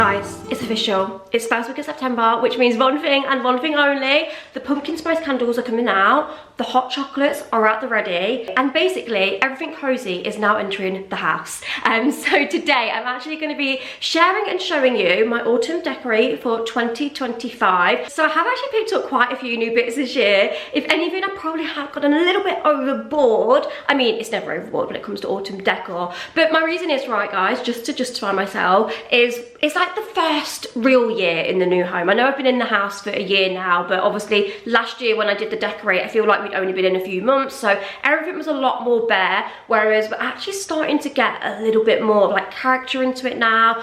Guys, it's official. It's first week of September, which means one thing and one thing only. The pumpkin spice candles are coming out. The hot chocolates are at the ready. And basically, everything cozy is now entering the house. So today, I'm actually going to be sharing and showing you my autumn decorate for 2025. So I have actually picked up quite a few new bits this year. If anything, I probably have gotten a little bit overboard. I mean, it's never overboard when it comes to autumn decor. But my reason is, right guys, just to justify myself, is it's like the first real year in the new home. I know I've been in the house for a year now, but obviously last year when I did the decorate, I feel like we'd only been in a few months, so everything was a lot more bare, whereas we're actually starting to get a little bit more of like character into it now.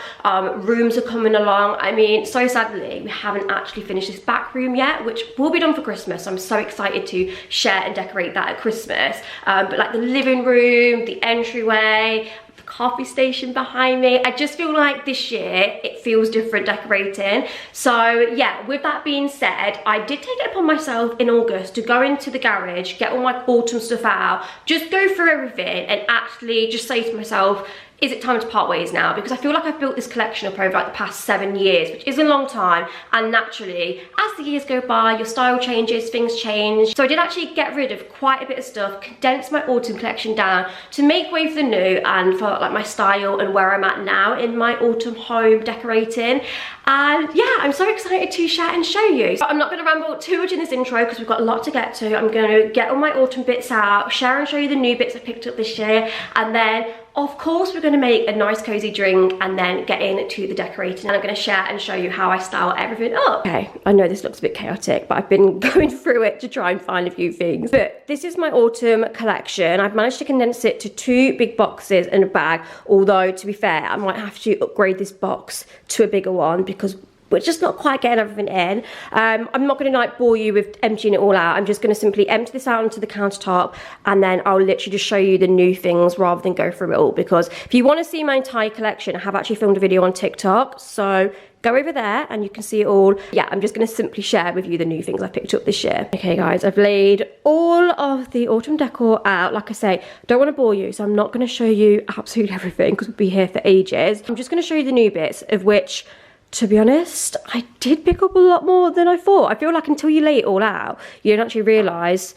Rooms are coming along. I mean, so sadly, we haven't actually finished this back room yet, which will be done for Christmas. I'm so excited to share and decorate that at Christmas. But like the living room, the entryway, coffee station behind me, I just feel like this year it feels different decorating. So yeah, with that being said, I did take it upon myself in August to go into the garage, get all my autumn stuff out, just go through everything and actually just say to myself, is it time to part ways now? Because I feel like I've built this collection up over like the past 7 years, which is a long time, and naturally, as the years go by, your style changes, things change. So I did actually get rid of quite a bit of stuff, condense my autumn collection down to make way for the new and for like my style and where I'm at now in my autumn home decorating. And yeah, I'm so excited to share and show you. So I'm not gonna ramble too much in this intro because we've got a lot to get to. I'm gonna get all my autumn bits out, share and show you the new bits I picked up this year, and then of course, we're going to make a nice cozy drink and then get into the decorating, and I'm going to share and show you how I style everything up. Okay, I know this looks a bit chaotic, but I've been going through it to try and find a few things. But this is my autumn collection. I've managed to condense it to 2 big boxes and a bag, although to be fair, I might have to upgrade this box to a bigger one because we're just not quite getting everything in. I'm not going to like bore you with emptying it all out. I'm just going to simply empty this out onto the countertop, and then I'll literally just show you the new things rather than go through it all, because if you want to see my entire collection, I have actually filmed a video on TikTok, so go over there and you can see it all. Yeah, I'm just going to simply share with you the new things I picked up this year. Okay guys, I've laid all of the autumn decor out. Like I say, don't want to bore you, so I'm not going to show you absolutely everything because we'll be here for ages. I'm just going to show you the new bits, of which, to be honest, I did pick up a lot more than I thought. I feel like until you lay it all out, you don't actually realise.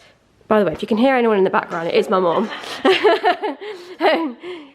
By the way, if you can hear anyone in the background, it is my mum.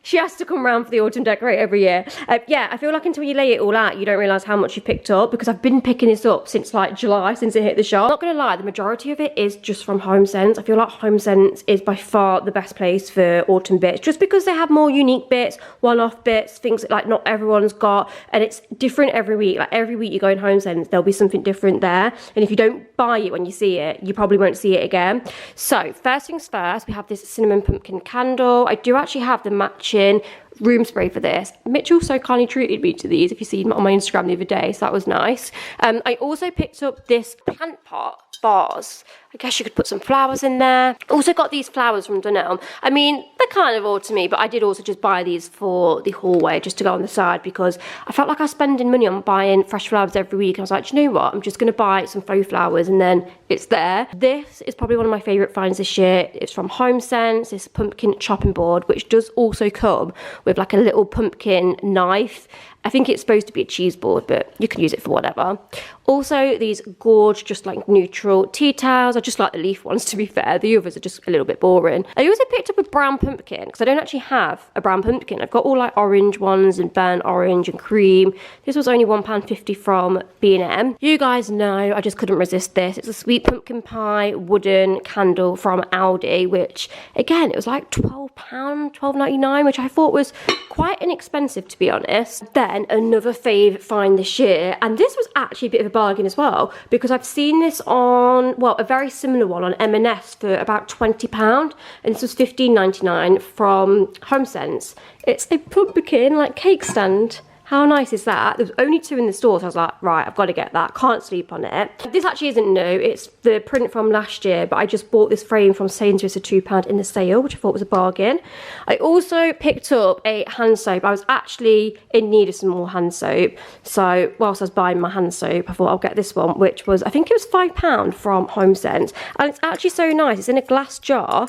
She has to come around for the autumn decorate every year. Yeah, I feel like until you lay it all out, you don't realise how much you picked up, because I've been picking this up since like July, since it hit the shop. I'm not going to lie, the majority of it is just from HomeSense. I feel like HomeSense is by far the best place for autumn bits, just because they have more unique bits, one-off bits, things that like not everyone's got, and it's different every week. Like every week you go in HomeSense, there'll be something different there, and if you don't buy it when you see it, you probably won't see it again. So first things first, we have this cinnamon pumpkin candle. I do actually have the matching room spray for this. Mitchell so kindly treated me to these, if you see on my Instagram the other day, so that was nice. I also picked up this plant pot vase. I guess you could put some flowers in there. Also got these flowers from Dunelm. I mean, they're kind of autumny, but I did also just buy these for the hallway just to go on the side, because I felt like I was spending money on buying fresh flowers every week. I was like, do you know what? I'm just going to buy some faux flowers and then it's there. This is probably one of my favourite finds this year. It's from HomeSense. It's a pumpkin chopping board, which does also come with like a little pumpkin knife. I think it's supposed to be a cheese board, but you can use it for whatever. Also, these gorge, just like neutral tea towels. I just like the leaf ones, to be fair. The others are just a little bit boring. I also picked up a brown pumpkin, because I don't actually have a brown pumpkin. I've got all like orange ones and burnt orange and cream. This was only £1.50 from B&M. You guys know I just couldn't resist this. It's a sweet pumpkin pie wooden candle from Aldi, which, again, it was like £12, £12.99, which I thought was quite inexpensive, to be honest. Then another fave find this year, and this was actually a bit of a bargain as well, because I've seen this on, well, a very similar one on M&S for about £20, and this was £15.99 from HomeSense. It's a pumpkin like cake stand. How nice is that? There was only 2 in the store, so I was like, right, I've got to get that. Can't sleep on it. This actually isn't new. It's the print from last year, but I just bought this frame from Sainsbury's for £2 in the sale, which I thought was a bargain. I also picked up a hand soap. I was actually in need of some more hand soap. So whilst I was buying my hand soap, I thought I'll get this one, which was, I think it was £5 from HomeSense. And it's actually so nice. It's in a glass jar,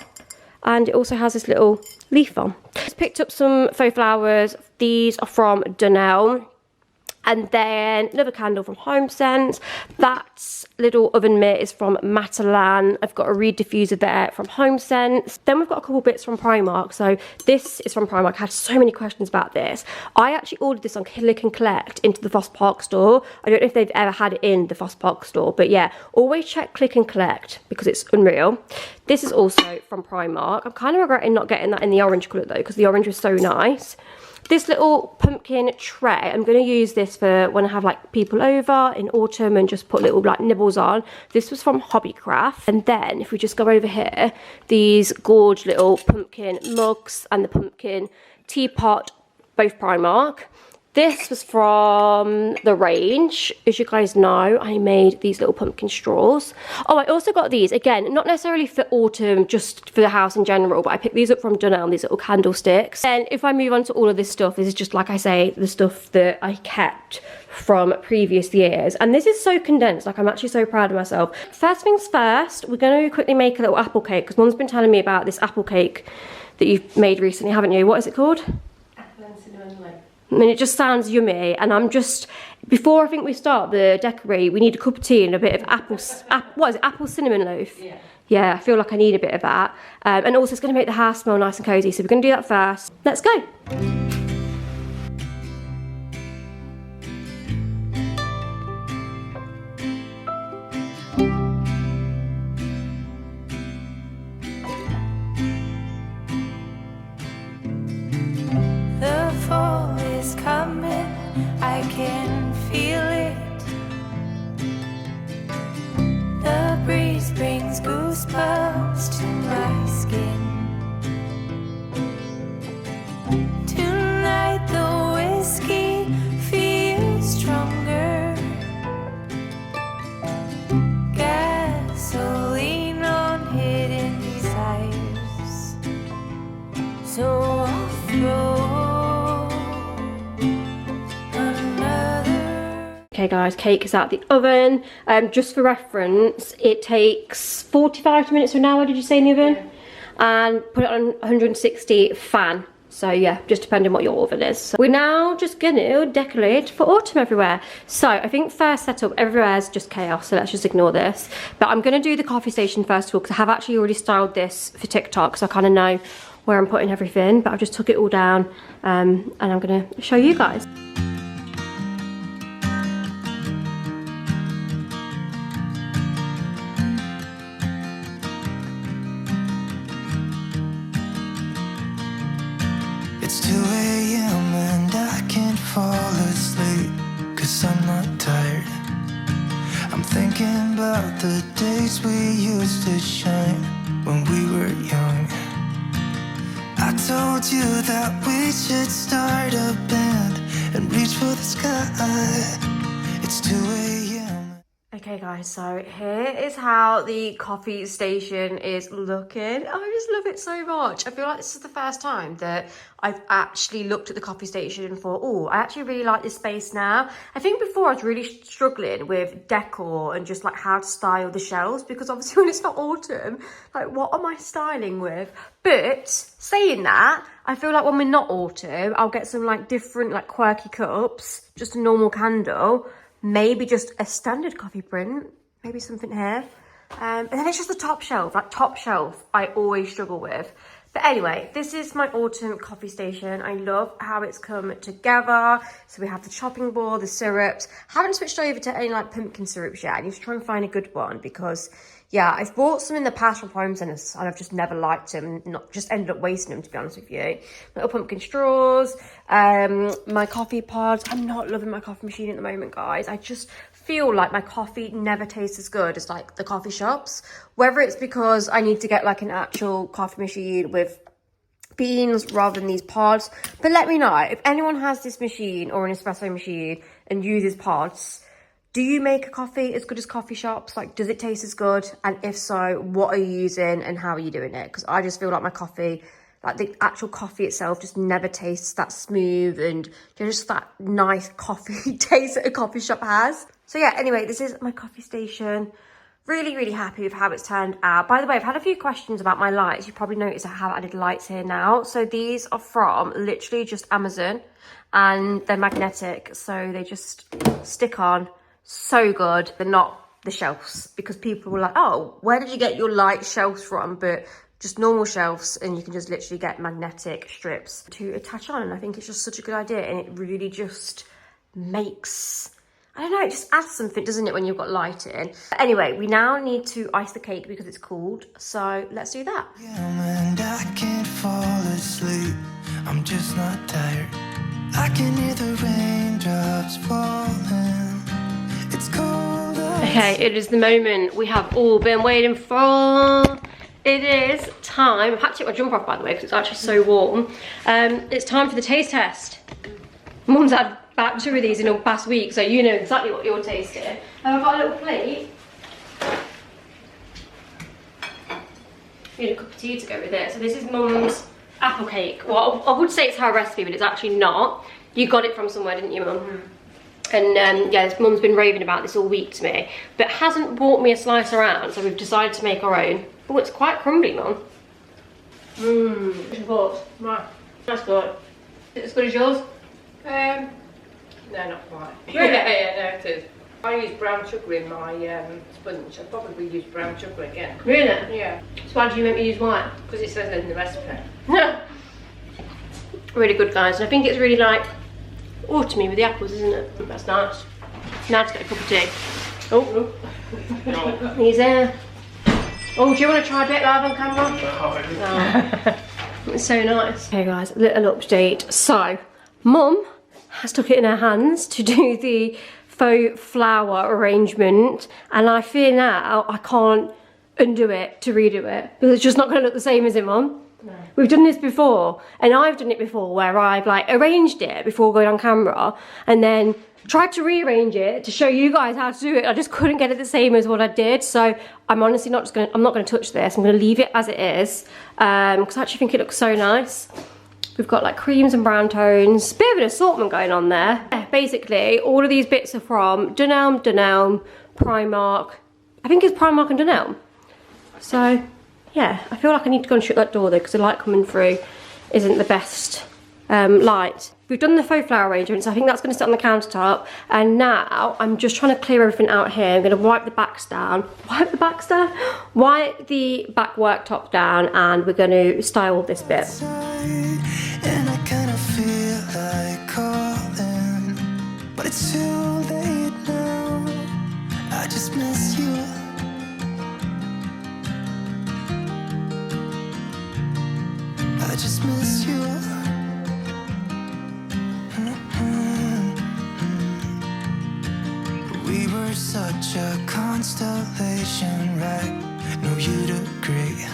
and it also has this little leaf on. Just picked up some faux flowers. These are from Dunelm. And then another candle from HomeSense. That little oven mitt is from Matalan. I've got a reed diffuser there from HomeSense. Then we've got a couple bits from Primark. So this is from Primark. I had so many questions about this. I actually ordered this on Click and Collect into the Foss Park store. I don't know if they've ever had it in the Foss Park store, but yeah, always check Click and Collect because it's unreal. This is also from Primark. I'm kind of regretting not getting that in the orange colour though, because the orange was so nice. This little pumpkin tray, I'm going to use this for when I have like people over in autumn and just put little like nibbles on. This was from Hobbycraft. And then if we just go over here, these gorge little pumpkin mugs and the pumpkin teapot, both Primark. This was from the range. As you guys know, I made these little pumpkin straws. Oh, I also got these, again, not necessarily for autumn, just for the house in general, but I picked these up from Dunelm, these little candlesticks. And if I move on to all of this stuff, this is just, like I say, the stuff that I kept from previous years. And this is so condensed, like I'm actually so proud of myself. First things first, we're going to quickly make a little apple cake, because Mum's been telling me about this apple cake that you've made recently, haven't you? What is it called? Apple and cinnamon loaf. I mean, it just sounds yummy, and I'm just, before I think we start the decorate, we need a cup of tea and a bit of what is it, apple cinnamon loaf? Yeah. Yeah, I feel like I need a bit of that. And also it's going to make the house smell nice and cosy, so we're going to do that first. Let's go. I can feel it. The breeze brings goosebumps to my skin. Tonight the whiskey feels stronger. Gasoline on hidden desires. So I'll throw. Okay guys, cake is out the oven. Just for reference, it takes 45 minutes or an hour, did you say, in the oven? Yeah. And put it on 160 fan. So yeah, just depending what your oven is. So we're now just gonna decorate for autumn everywhere. So I think first setup everywhere is just chaos, so let's just ignore this. But I'm gonna do the coffee station first of all, because I have actually already styled this for TikTok, so I kind of know where I'm putting everything. But I've just took it all down, and I'm gonna show you guys. It's 2 a.m. and I can't fall asleep, 'cause I'm not tired. I'm thinking about the days we used to shine when we were young. I told you that we should start a band and reach for the sky. It's 2 a.m. Okay guys, so here is how the coffee station is looking. Oh, I just love it so much. I feel like this is the first time that I've actually looked at the coffee station and thought, oh, I actually really like this space now. I think before I was really struggling with decor and just like how to style the shelves, because obviously when it's not autumn, like what am I styling with? But saying that, I feel like when we're not autumn, I'll get some like different like quirky cups, just a normal candle, maybe just a standard coffee print, maybe something here. And then it's just the top shelf, like top shelf I always struggle with. But anyway, this is my autumn coffee station. I love how it's come together. So we have the chopping board, the syrups. Haven't switched over to any like pumpkin syrups yet. I need to try and find a good one because yeah, I've bought some in the past from HomeSense and I've just never liked them, not just ended up wasting them, to be honest with you. Little pumpkin straws, my coffee pods. I'm not loving my coffee machine at the moment, guys. I just feel like my coffee never tastes as good as like the coffee shops. Whether it's because I need to get like an actual coffee machine with beans rather than these pods. But let me know if anyone has this machine or an espresso machine and uses pods. Do you make a coffee as good as coffee shops? Like, does it taste as good? And if so, what are you using and how are you doing it? Because I just feel like my coffee, like the actual coffee itself, just never tastes that smooth and just that nice coffee taste that a coffee shop has. So yeah, anyway, this is my coffee station. Really, really happy with how it's turned out. By the way, I've had a few questions about my lights. You probably noticed I have added lights here now. So these are from literally just Amazon, and they're magnetic. So they just stick on. So good. They're not the shelves, because people were like, oh, where did you get your light shelves from? But just normal shelves, and you can just literally get magnetic strips to attach on. And I think it's just such a good idea, and it really just makes, I don't know, it just adds something, doesn't it, when you've got light in. But anyway, we now need to ice the cake because it's cooled, so let's do that. And I can't fall asleep, I'm just not tired. I can hear the raindrops falling. It's cold outside. Okay, it is the moment we have all been waiting for. It is time. I've had to take my jumper off, by the way, because it's actually so warm. It's time for the taste test. Mum's had about 2 of these in the past week, so you know exactly what you're tasting. And I've got a little plate. Need a cup of tea to go with it. So this is Mum's apple cake. Well, I would say it's her recipe, but it's actually not. You got it from somewhere, didn't you, Mum? Mm. And yeah, Mum's been raving about this all week to me, but hasn't bought me a slice around, so we've decided to make our own. Oh, it's quite crumbly, Mum. Mmm. What's your thoughts? Right. That's good. Is it as good as yours? No, not quite. Really? Yeah, no, it is. I use brown sugar in my sponge. I'd probably use brown sugar again. Really? Yeah. So why do you make me use white? Because it says in the recipe. Really good, guys. And I think it's really like autumny with the apples, isn't it? That's nice. Now to get a cup of tea. Oh, No. he's there. Oh, do you want to try a bit live on camera? No. It's so nice. Okay, guys, a little update. So, Mum has took it in her hands to do the faux flower arrangement, and I fear now I can't undo it to redo it, because it's just not going to look the same, is it, Mum? No. We've done this before, and I've done it before where I've like arranged it before going on camera and then tried to rearrange it to show you guys how to do it. I just couldn't get it the same as what I did, so I'm honestly not I'm not going to touch this. I'm going to leave it as it is, because I actually think it looks so nice. We've got like creams and brown tones, bit of an assortment going on there. Basically, all of these bits are from Dunelm, Primark. I think it's Primark and Dunelm. So yeah, I feel like I need to go and shut that door though, because the light coming through isn't the best light. We've done the faux flower arrangement, so I think that's going to sit on the countertop. And now I'm just trying to clear everything out here. I'm going to wipe the backs down. Wipe the backs down? Wipe the back worktop down, and we're going to style this bit. And I kind of feel like calling, but it's too late now. I just miss you. I just miss you. We were such a constellation, right? No, you'd agree.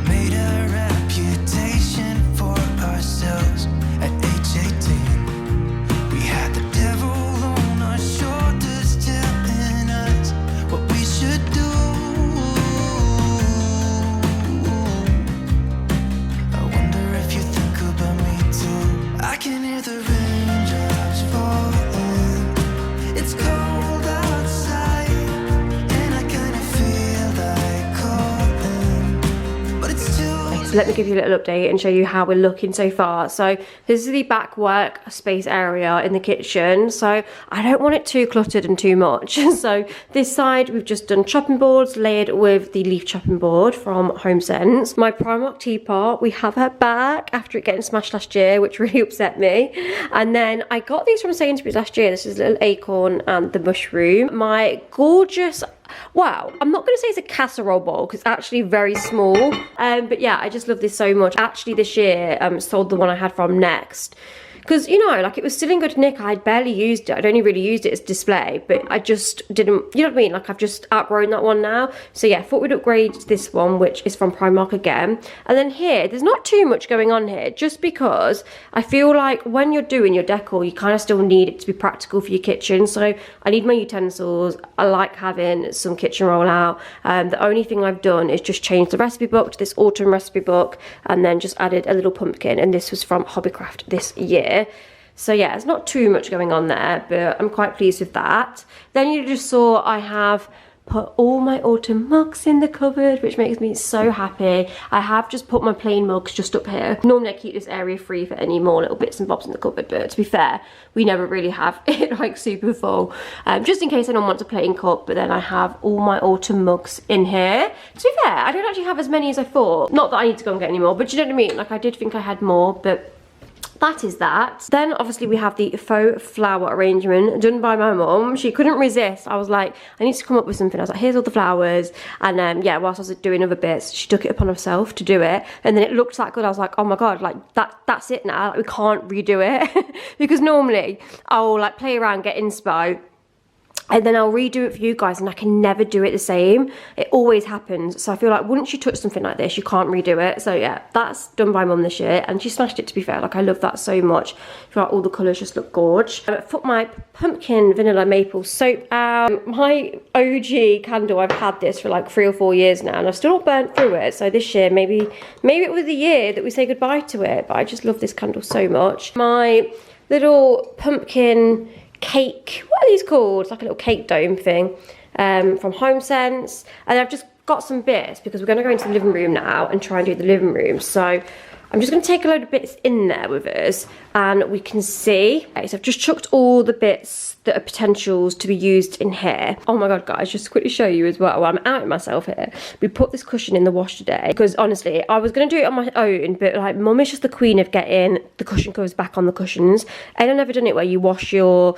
Made a reputation for ourselves at age 18. We had the devil on our shoulders telling us what we should do. I wonder if you think about me too. I can hear the raindrops falling. It's cold outside, and I kind of feel like calling, but it's too late. So let me give you a little update and show you how we're looking so far. So this is the back work space area in the kitchen. So I don't want it too cluttered and too much. So this side we've just done chopping boards layered with the leaf chopping board from HomeSense. My Primark teapot, we have her back after it getting smashed last year, which really upset me. And then I got these from Sainsbury's last year. This is a little acorn and the mushroom. My gorgeous, wow, I'm not going to say it's a casserole bowl because it's actually very small, but yeah, I just love this so much. Actually this year sold the one I had from Next, because you know, like, it was still in good nick. I'd barely used it. I'd only really used it as display, but I just didn't, you know what I mean, like I've just outgrown that one now. So yeah, thought we'd upgrade to this one, which is from Primark again. And then here, there's not too much going on here, just because I feel like when you're doing your decor, you kind of still need it to be practical for your kitchen. So I need my utensils. I like having some kitchen rollout. The only thing I've done is just change the recipe book to this autumn recipe book, and then just added a little pumpkin, and this was from Hobbycraft this year. So yeah, it's not too much going on there, but I'm quite pleased with that. Then you just saw I have put all my autumn mugs in the cupboard, which makes me so happy. I have just put my plain mugs just up here. Normally I keep this area free for any more little bits and bobs in the cupboard, but to be fair, we never really have it like super full. Just in case anyone wants a plain cup, but then I have all my autumn mugs in here. To be fair, I don't actually have as many as I thought. Not that I need to go and get any more, but do you know what I mean? Like, I did think I had more, but that is that. Then obviously we have the faux flower arrangement done by my mum. She couldn't resist. I was like, I need to come up with something. I was like, here's all the flowers. And yeah, whilst I was doing other bits, she took it upon herself to do it. And then it looked that good. I was like, oh my God, like that's it now. Like, we can't redo it. Because normally I'll like play around, get inspo, and then I'll redo it for you guys, and I can never do it the same. It always happens. So I feel like once you touch something like this, you can't redo it. So yeah, that's done by mum this year, and she smashed it, to be fair. Like, I love that so much. I feel like all the colours just look gorge. I put my pumpkin vanilla maple soap out. My OG candle, I've had this for like 3 or 4 years now, and I've still not burnt through it. So this year, maybe it was the year that we say goodbye to it, but I just love this candle so much. My little pumpkin cake, what are these called? It's like a little cake dome thing from HomeSense. And I've just got some bits because we're going to go into the living room now and try and do the living room. So I'm just going to take a load of bits in there with us and we can see. Okay, so I've just chucked all the bits that are potentials to be used in here. Oh my God, guys, just to quickly show you as well. Well, I'm outing myself here. We put this cushion in the wash today because honestly, I was going to do it on my own, but like, mum is just the queen of getting the cushion covers back on the cushions. And I've never done it where you wash your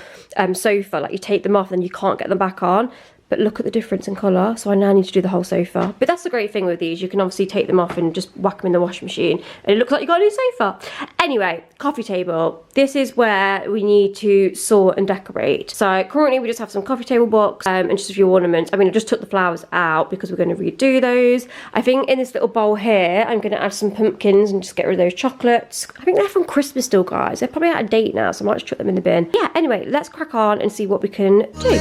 sofa, like you take them off and you can't get them back on. But look at the difference in colour. So I now need to do the whole sofa. But that's the great thing with these. You can obviously take them off and just whack them in the washing machine. And it looks like you got a new sofa. Anyway, coffee table. This is where we need to sort and decorate. So currently we just have some coffee table books and just a few ornaments. I mean, I just took the flowers out because we're going to redo those. I think in this little bowl here, I'm going to add some pumpkins and just get rid of those chocolates. I think they're from Christmas still, guys. They're probably out of date now, so I might just chuck them in the bin. Yeah, anyway, let's crack on and see what we can do.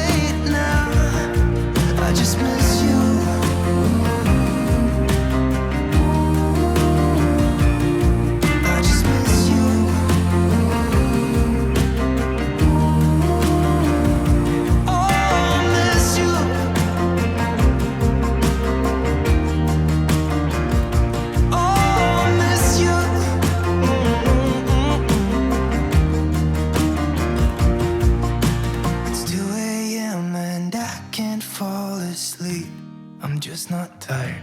I just miss you. I just miss you. Oh, I miss you. Oh, I miss you. It's 2 a.m. and I can't fall asleep. I'm just not tired.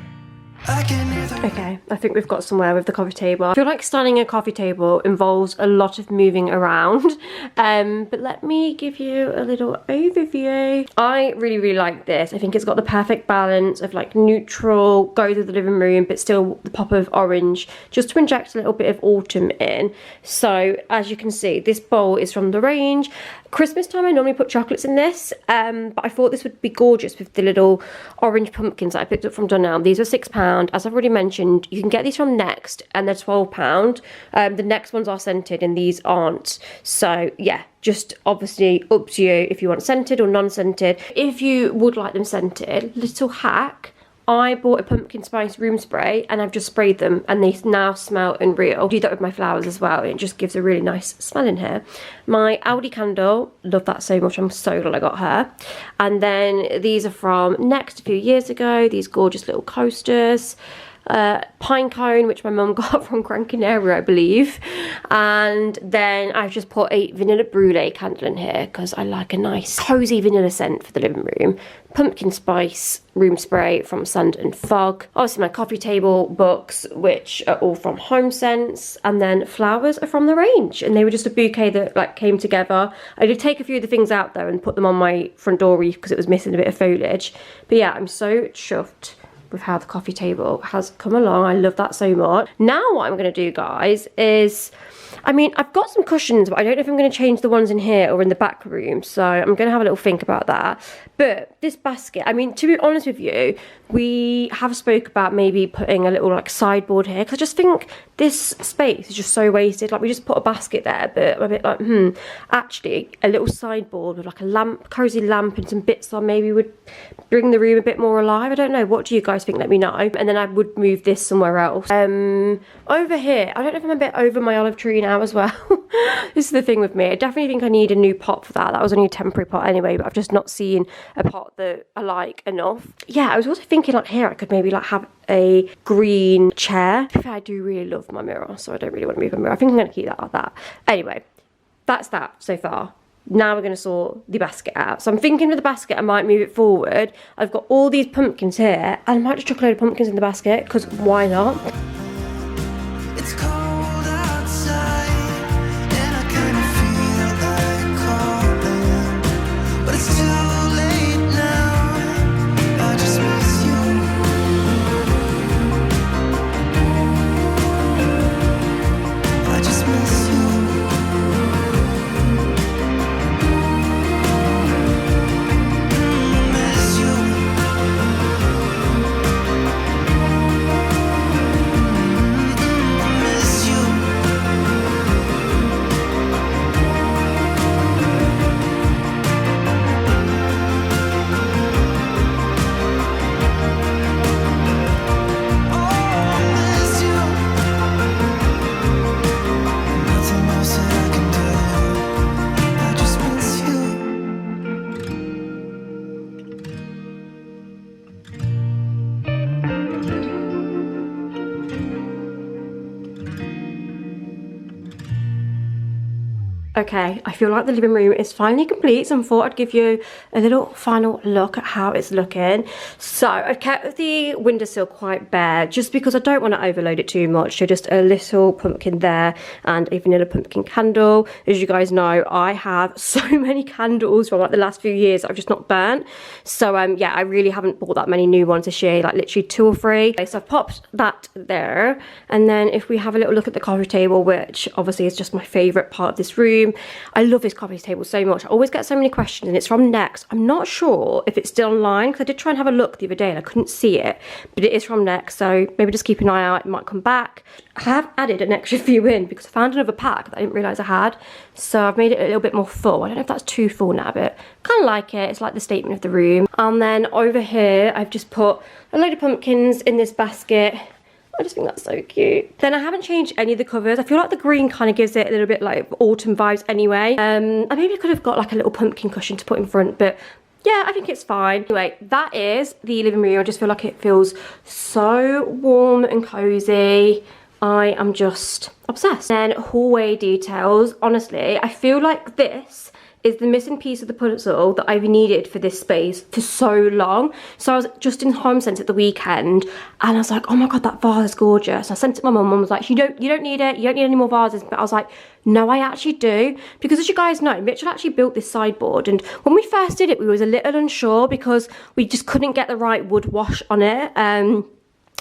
I can hear the... Okay, I think we've got somewhere with the coffee table. I feel like styling a coffee table involves a lot of moving around, but let me give you a little overview. I really like this. I think it's got the perfect balance of like neutral, goes with the living room, but still the pop of orange, just to inject a little bit of autumn in. So as you can see, this bowl is from the range. Christmas time I normally put chocolates in this, but I thought this would be gorgeous with the little orange pumpkins that I picked up from Dunelm. These were £6. As I've already mentioned, you can get these from Next and they're £12. The Next ones are scented and these aren't. So yeah, just obviously up to you if you want scented or non-scented. If you would like them scented, little hack, I bought a pumpkin spice room spray and I've just sprayed them and they now smell unreal. I do that with my flowers as well. It just gives a really nice smell in here. My Aldi candle, love that so much. I'm so glad I got her. And then these are from Next a few years ago. These gorgeous little coasters. Pine cone, which my mum got from Gran Canaria, I believe. And then I've just put a vanilla brulee candle in here because I like a nice cozy vanilla scent for the living room. Pumpkin spice room spray from Sand and Fog. Obviously my coffee table books, which are all from HomeSense, and then flowers are from the range, and they were just a bouquet that like came together. I did take a few of the things out though and put them on my front door reef because it was missing a bit of foliage. But yeah, I'm so chuffed with how the coffee table has come along. I love that so much. Now what I'm going to do, guys, is, I mean, I've got some cushions, but I don't know if I'm going to change the ones in here or in the back room, so I'm going to have a little think about that. But this basket, I mean, to be honest with you, we have spoke about maybe putting a little like sideboard here, because I just think this space is just so wasted. Like, we just put a basket there, but I'm a bit like, actually a little sideboard with like a lamp, cozy lamp and some bits on maybe would bring the room a bit more alive. I don't know, what do you guys think? Let me know. And then I would move this somewhere else. Over here, I don't know if I'm a bit over my olive tree now as well. This is the thing with me. I definitely think I need a new pot for that. That was only a temporary pot anyway, but I've just not seen a pot that I like enough. Yeah, I was also thinking like here I could maybe like have a green chair. I do really love my mirror, so I don't really want to move my mirror. I think I'm going to keep that like that. Anyway, that's that so far. Now we're going to sort the basket out. So I'm thinking with the basket I might move it forward. I've got all these pumpkins here, and I might just chuck a load of pumpkins in the basket, because why not? It's cold outside, and I kinda feel like calling, but it's too late now. I just miss you. I just miss you. Miss you. Miss you. Oh, miss you. Nothing else that I can do. I just miss you. Okay, I feel like the living room is finally complete, so I thought I'd give you a little final look at how it's looking. So I've kept the windowsill quite bare just because I don't want to overload it too much. So just a little pumpkin there and a vanilla pumpkin candle. As you guys know, I have so many candles from like the last few years that I've just not burnt. So yeah, I really haven't bought that many new ones this year, like literally 2 or 3. Okay, so I've popped that there, and then if we have a little look at the coffee table, which obviously is just my favourite part of this room. I love this coffee table so much. I always get so many questions, and it's from Next. I'm not sure if it's still online, because I did try and have a look the other day and I couldn't see it, but it is from Next, so maybe just keep an eye out, it might come back. I have added an extra few in because I found another pack that I didn't realise I had, so I've made it a little bit more full. I don't know if that's too full now, but kind of like it. It's like the statement of the room. And then over here I've just put a load of pumpkins in this basket. I just think that's so cute. Then I haven't changed any of the covers. I feel like the green kind of gives it a little bit like autumn vibes anyway. I maybe could have got like a little pumpkin cushion to put in front, but yeah, I think it's fine. Anyway, that is the living room. I just feel like it feels so warm and cozy. I am just obsessed. Then hallway details. Honestly, I feel like this is the missing piece of the puzzle that I've needed for this space for so long. So I was just in Home Sense at the weekend, and I was like, oh my god, that vase is gorgeous. And I sent it to my mum. Mum was like, you don't need it. You don't need any more vases. But I was like, no, I actually do. Because as you guys know, Mitchell actually built this sideboard, and when we first did it, we was a little unsure because we just couldn't get the right wood wash on it.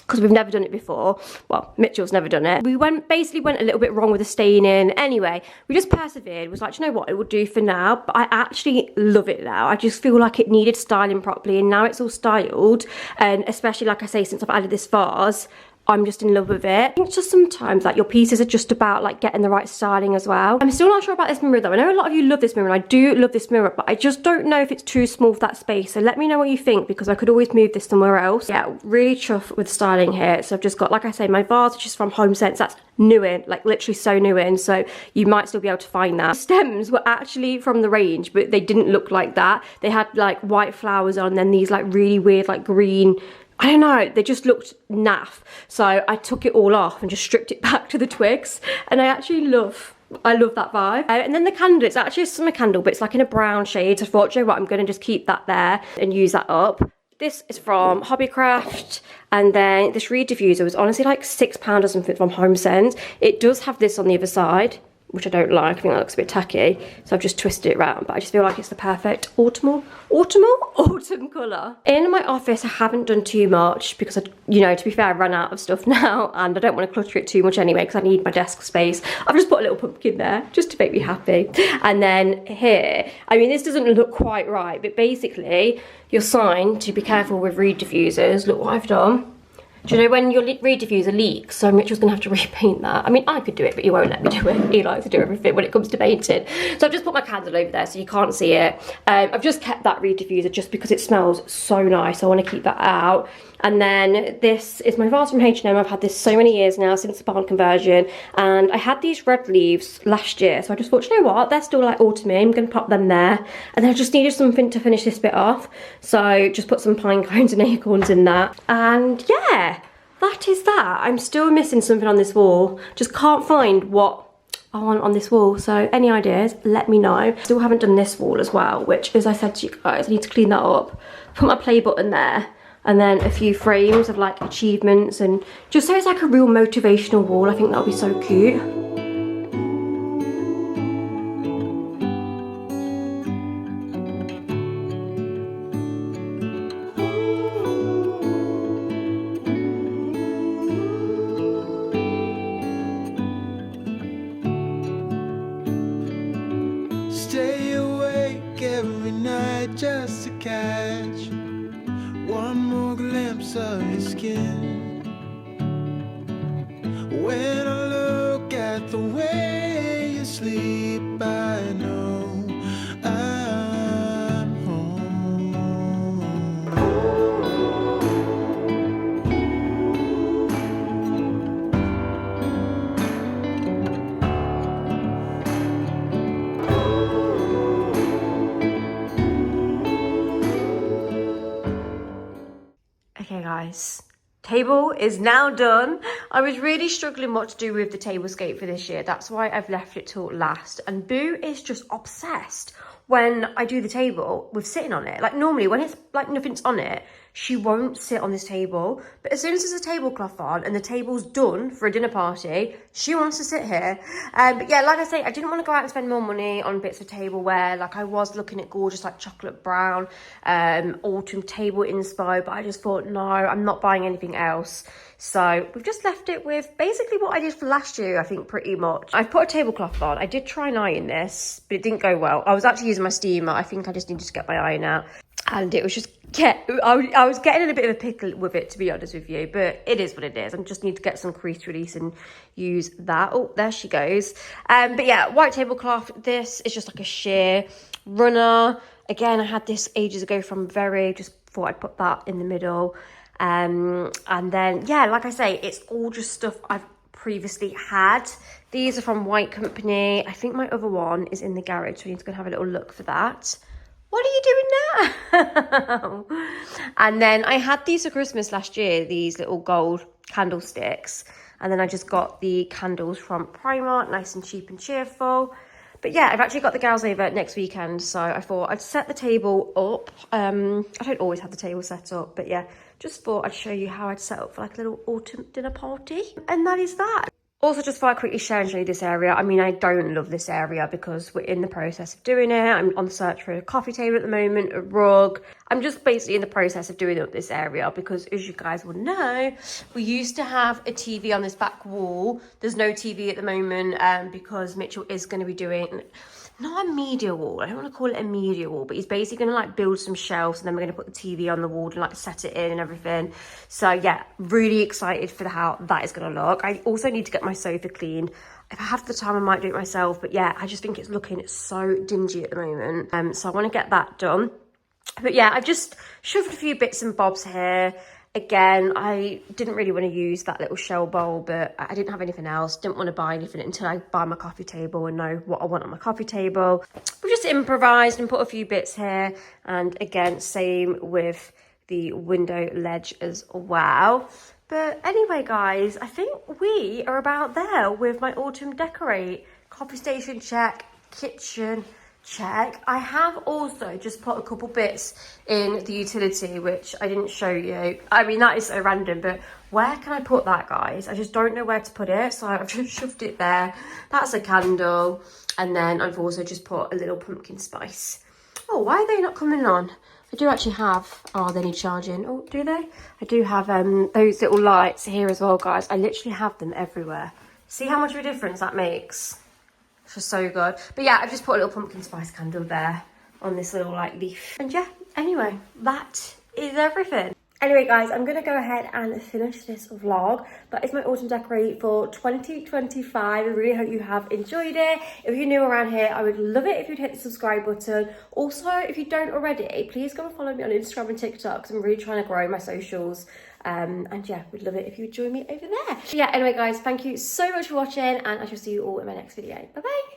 Because we've never done it before. Well, Mitchell's never done it. We basically went a little bit wrong with the staining. Anyway, we just persevered. Was like, you know what, it will do for now. But I actually love it now. I just feel like it needed styling properly, and now it's all styled. And especially, like I say, since I've added this vase, I'm just in love with it. I think just sometimes like your pieces are just about like getting the right styling as well. I'm still not sure about this mirror though. I know a lot of you love this mirror, and I do love this mirror, but I just don't know if it's too small for that space. So let me know what you think, because I could always move this somewhere else. Yeah, really chuffed with styling here. So I've just got, like I say, my vase, which is from Home Sense. That's new in, like literally so new in, so you might still be able to find that. The stems were actually from the range, but they didn't look like that. They had like white flowers on, and then these like really weird like green, I don't know, they just looked naff. So I took it all off and just stripped it back to the twigs, and I actually love that vibe. And then the candle, it's actually a summer candle, but it's like in a brown shade. So I thought, you know what, I'm going to just keep that there and use that up. This is from Hobbycraft, and then this reed diffuser was honestly like £6 or something from Home Sense. It does have this on the other side, which I don't like. I think that looks a bit tacky, so I've just twisted it around, but I just feel like it's the perfect autumn colour. In my office, I haven't done too much because, you know, to be fair, I ran out of stuff now, and I don't want to clutter it too much anyway because I need my desk space. I've just put a little pumpkin there just to make me happy. And then here, I mean, this doesn't look quite right, but basically, you're signed to be careful with reed diffusers. Look what I've done. Do you know when your reed diffuser leaks? So Mitchell's gonna have to repaint that. I mean, I could do it, but he won't let me do it. He likes to do everything when it comes to painting. So I've just put my candle over there so you can't see it. I've just kept that reed diffuser just because it smells so nice. I want to keep that out. And then this is my vase from H&M. I've had this so many years now, since the barn conversion. And I had these red leaves last year. So I just thought, you know what? They're still like autumny. I'm going to pop them there. And then I just needed something to finish this bit off. So just put some pine cones and acorns in that. And yeah, that is that. I'm still missing something on this wall. Just can't find what I want on this wall. So any ideas, let me know. Still haven't done this wall as well, which, as I said to you guys, I need to clean that up. Put my play button there. And then a few frames of like achievements, and just so it's like a real motivational wall. I think that would be so cute. Stay awake every night just to catch one more glimpse of your skin. When I look at the way you sleep, I know I'm home. Okay guys, table is now done. I was really struggling what to do with the tablescape for this year. That's why I've left it till last. And Boo is just obsessed when I do the table with sitting on it. Like normally when it's like nothing's on it, she won't sit on this table. But as soon as there's a tablecloth on and the table's done for a dinner party, she wants to sit here. But yeah, like I say, I didn't want to go out and spend more money on bits of tableware. Like I was looking at gorgeous like chocolate brown, autumn table inspo, but I just thought, no, I'm not buying anything else. So we've just left it with basically what I did for last year, I think, pretty much. I've put a tablecloth on. I did try and iron this, but it didn't go well. I was actually using my steamer. I think I just needed to get my iron out. And it was just, I was getting in a bit of a pickle with it, to be honest with you. But it is what it is. I just need to get some crease release and use that. Oh, there she goes. But yeah, white tablecloth. This is just like a sheer runner. Again, I had this ages ago from Very. Just thought I'd put that in the middle. And then, yeah, like I say, it's all just stuff I've previously had. These are from White Company. I think my other one is in the garage, so we need to go and have a little look for that. What are you doing now? And then I had these for Christmas last year, these little gold candlesticks. And then I just got the candles from Primark, nice and cheap and cheerful. But yeah, I've actually got the gals over next weekend, so I thought I'd set the table up. I don't always have the table set up, but yeah, just thought I'd show you how I'd set up for like a little autumn dinner party. And that is that. Also, just thought I'd quickly share and show you this area. I mean, I don't love this area because we're in the process of doing it. I'm on the search for a coffee table at the moment, a rug. I'm just basically in the process of doing up this area because, as you guys will know, we used to have a TV on this back wall. There's no TV at the moment because Mitchell is going to be doing... not a media wall, I don't want to call it a media wall, but he's basically going to like build some shelves and then we're going to put the TV on the wall and like set it in and everything. So yeah, really excited for how that is going to look. I also need to get my sofa cleaned. If I have the time, I might do it myself, but yeah, I just think it's looking so dingy at the moment. So I want to get that done. But yeah, I've just shoved a few bits and bobs here. Again, I didn't really want to use that little shell bowl, but I didn't have anything else. Didn't want to buy anything until I buy my coffee table and know what I want on my coffee table. We just improvised and put a few bits here. And again, same with the window ledge as well. But anyway, guys, I think we are about there with my autumn decorate. Coffee station check, kitchen check. I have also just put a couple bits in the utility, which I didn't show you. I mean, that is so random, but where can I put that, guys? I just don't know where to put it, so I've just shoved it there. That's a candle. And then I've also just put a little pumpkin spice. Oh, why are they not coming on? I do actually have... oh, they need charging. Oh, do they? I do have those little lights here as well, guys. I literally have them everywhere. See how much of a difference that makes? It's just so good. But yeah, I've just put a little pumpkin spice candle there on this little like leaf. And yeah, anyway, that is everything. Anyway guys, I'm gonna go ahead and finish this vlog. That is my autumn decorate for 2025. I really hope you have enjoyed it. If you're new around here, I would love it if you'd hit the subscribe button. Also, if you don't already, please go and follow me on Instagram and TikTok, because I'm really trying to grow my socials. And yeah, we'd love it if you would join me over there. Yeah, anyway guys, thank you so much for watching, and I shall see you all in my next video. Bye bye.